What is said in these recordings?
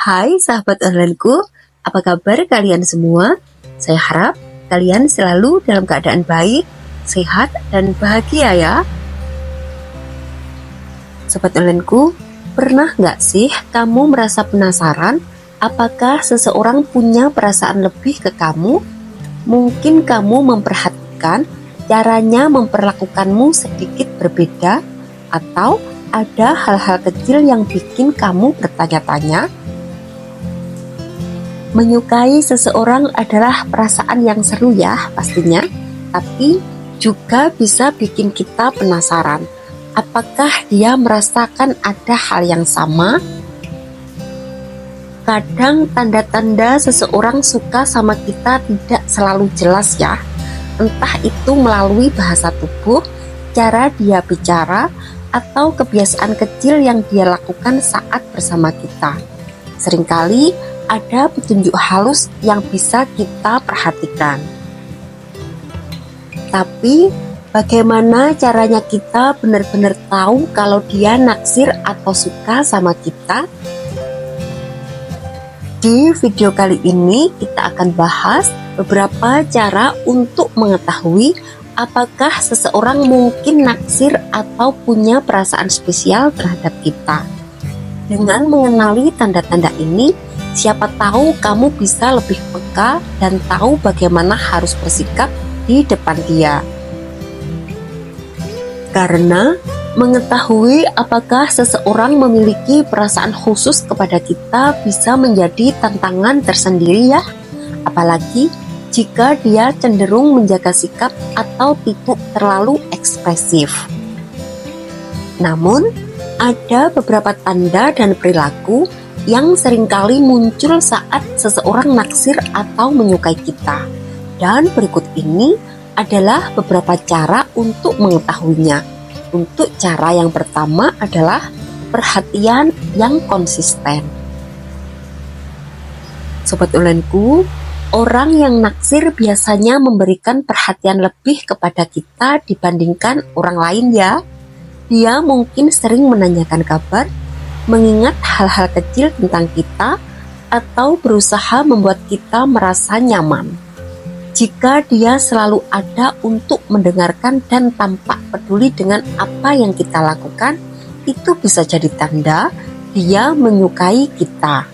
Hai sahabat onlineku, apa kabar kalian semua? Saya harap kalian selalu dalam keadaan baik, sehat, dan bahagia ya. Sobat onlineku, pernah nggak sih kamu merasa penasaran apakah seseorang punya perasaan lebih ke kamu? Mungkin kamu memperhatikan caranya memperlakukanmu sedikit berbeda, atau ada hal-hal kecil yang bikin kamu bertanya-tanya. Menyukai seseorang adalah perasaan yang seru ya pastinya, tapi juga bisa bikin kita penasaran, apakah dia merasakan ada hal yang sama? Kadang tanda-tanda seseorang suka sama kita tidak selalu jelas ya, entah itu melalui bahasa tubuh, cara dia bicara, atau kebiasaan kecil yang dia lakukan saat bersama kita. Seringkali ada petunjuk halus yang bisa kita perhatikan. Tapi bagaimana caranya kita benar-benar tahu kalau dia naksir atau suka sama kita? Di video kali ini kita akan bahas beberapa cara untuk mengetahui apakah seseorang mungkin naksir atau punya perasaan spesial terhadap kita. Dengan mengenali tanda-tanda ini, siapa tahu kamu bisa lebih peka dan tahu bagaimana harus bersikap di depan dia. Karena mengetahui apakah seseorang memiliki perasaan khusus kepada kita bisa menjadi tantangan tersendiri ya. Apalagi jika dia cenderung menjaga sikap atau tidak terlalu ekspresif. Namun, ada beberapa tanda dan perilaku yang seringkali muncul saat seseorang naksir atau menyukai kita. Dan berikut ini adalah beberapa cara untuk mengetahuinya. Untuk cara yang pertama adalah perhatian yang konsisten. Sobat onlineku, orang yang naksir biasanya memberikan perhatian lebih kepada kita dibandingkan orang lain ya. Dia mungkin sering menanyakan kabar, mengingat hal-hal kecil tentang kita, atau berusaha membuat kita merasa nyaman. Jika dia selalu ada untuk mendengarkan dan tampak peduli dengan apa yang kita lakukan, itu bisa jadi tanda dia menyukai kita.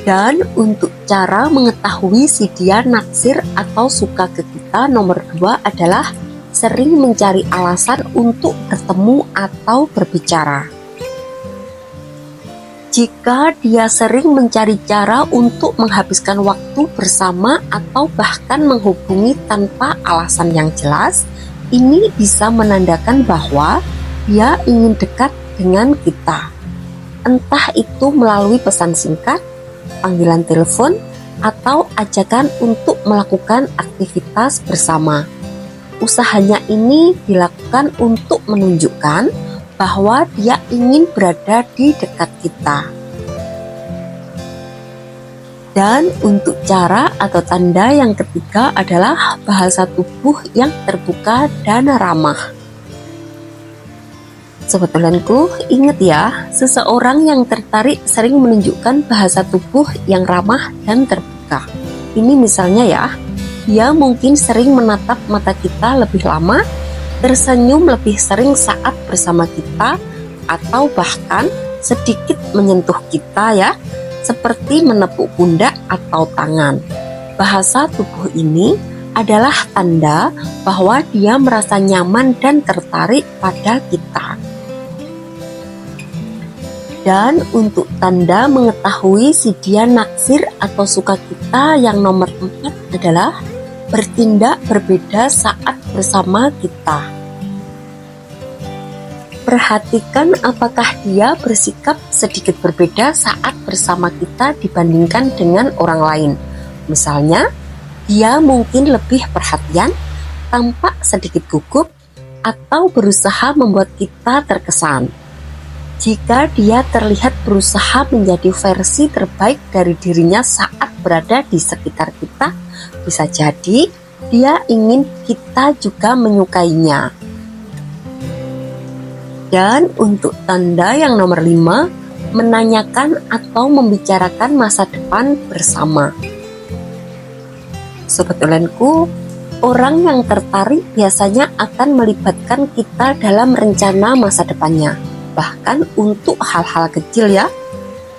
Dan untuk cara mengetahui si dia naksir atau suka ke kita, nomor 2 adalah sering mencari alasan untuk bertemu atau berbicara. Jika dia sering mencari cara untuk menghabiskan waktu bersama atau bahkan menghubungi tanpa alasan yang jelas, ini bisa menandakan bahwa dia ingin dekat dengan kita. Entah itu melalui pesan singkat, panggilan telepon, atau ajakan untuk melakukan aktivitas bersama. Usahanya ini dilakukan untuk menunjukkan bahwa dia ingin berada di dekat kita. Dan untuk cara atau tanda yang ketiga adalah bahasa tubuh yang terbuka dan ramah. Sobat onlineku, ingat ya, seseorang yang tertarik sering menunjukkan bahasa tubuh yang ramah dan terbuka. Ini misalnya ya, dia mungkin sering menatap mata kita lebih lama, tersenyum lebih sering saat bersama kita, atau bahkan sedikit menyentuh kita ya, seperti menepuk pundak atau tangan. Bahasa tubuh ini adalah tanda bahwa dia merasa nyaman dan tertarik pada kita. Dan untuk tanda mengetahui si dia naksir atau suka kita yang nomor 4 adalah bertindak berbeda saat bersama kita. Perhatikan apakah dia bersikap sedikit berbeda saat bersama kita dibandingkan dengan orang lain. Misalnya, dia mungkin lebih perhatian, tampak sedikit gugup, atau berusaha membuat kita terkesan. Jika dia terlihat berusaha menjadi versi terbaik dari dirinya saat berada di sekitar kita, bisa jadi dia ingin kita juga menyukainya. Dan untuk tanda yang nomor 5, menanyakan atau membicarakan masa depan bersama. Sobat Ulenku, orang yang tertarik biasanya akan melibatkan kita dalam rencana masa depannya, bahkan untuk hal-hal kecil ya.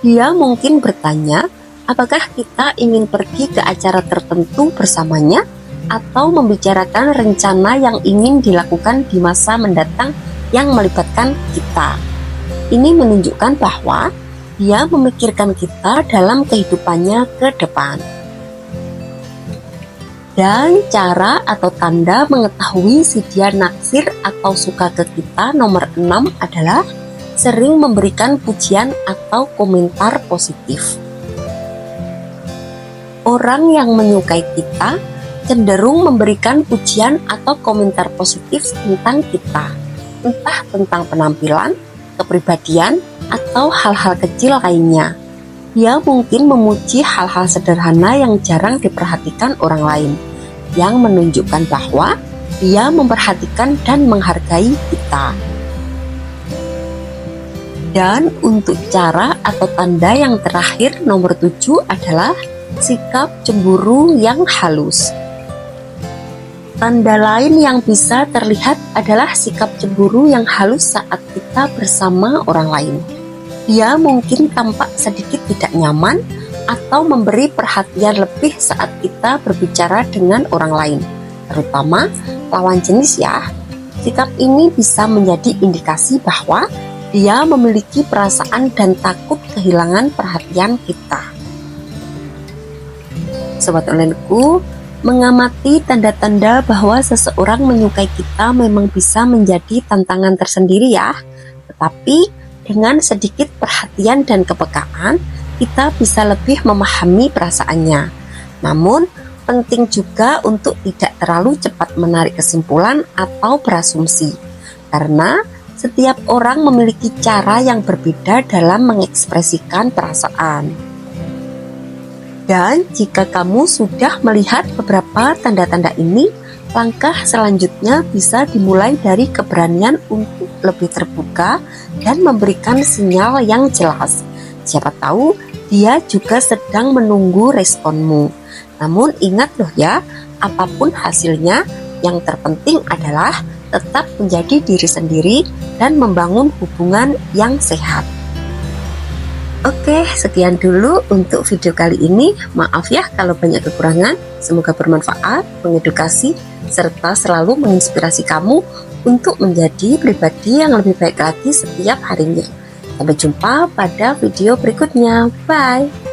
Dia mungkin bertanya, apakah kita ingin pergi ke acara tertentu bersamanya, atau membicarakan rencana yang ingin dilakukan di masa mendatang yang melibatkan kita. Ini menunjukkan bahwa dia memikirkan kita dalam kehidupannya ke depan. Dan cara atau tanda mengetahui si dia naksir atau suka ke kita nomor 6 adalah sering memberikan pujian atau komentar positif. Orang yang menyukai kita cenderung memberikan pujian atau komentar positif tentang kita, entah tentang penampilan, kepribadian, atau hal-hal kecil lainnya. Dia mungkin memuji hal-hal sederhana yang jarang diperhatikan orang lain, yang menunjukkan bahwa dia memperhatikan dan menghargai kita. Dan untuk cara atau tanda yang terakhir nomor 7 adalah sikap cemburu yang halus. Tanda lain yang bisa terlihat adalah sikap cemburu yang halus saat kita bersama orang lain. Dia mungkin tampak sedikit tidak nyaman atau memberi perhatian lebih saat kita berbicara dengan orang lain, terutama lawan jenis ya. Sikap ini bisa menjadi indikasi bahwa dia memiliki perasaan dan takut kehilangan perhatian kita. Sobat Ulenku, mengamati tanda-tanda bahwa seseorang menyukai kita memang bisa menjadi tantangan tersendiri ya. Tetapi dengan sedikit perhatian dan kepekaan, kita bisa lebih memahami perasaannya. Namun, penting juga untuk tidak terlalu cepat menarik kesimpulan atau berasumsi. Karena setiap orang memiliki cara yang berbeda dalam mengekspresikan perasaan. Dan jika kamu sudah melihat beberapa tanda-tanda ini, langkah selanjutnya bisa dimulai dari keberanian untuk lebih terbuka dan memberikan sinyal yang jelas. Siapa tahu dia juga sedang menunggu responmu. Namun ingat loh ya, apapun hasilnya, yang terpenting adalah tetap menjadi diri sendiri dan membangun hubungan yang sehat. Oke, sekian dulu untuk video kali ini. Maaf ya kalau banyak kekurangan. Semoga bermanfaat, mengedukasi, serta selalu menginspirasi kamu untuk menjadi pribadi yang lebih baik lagi setiap harinya. Sampai jumpa pada video berikutnya. Bye!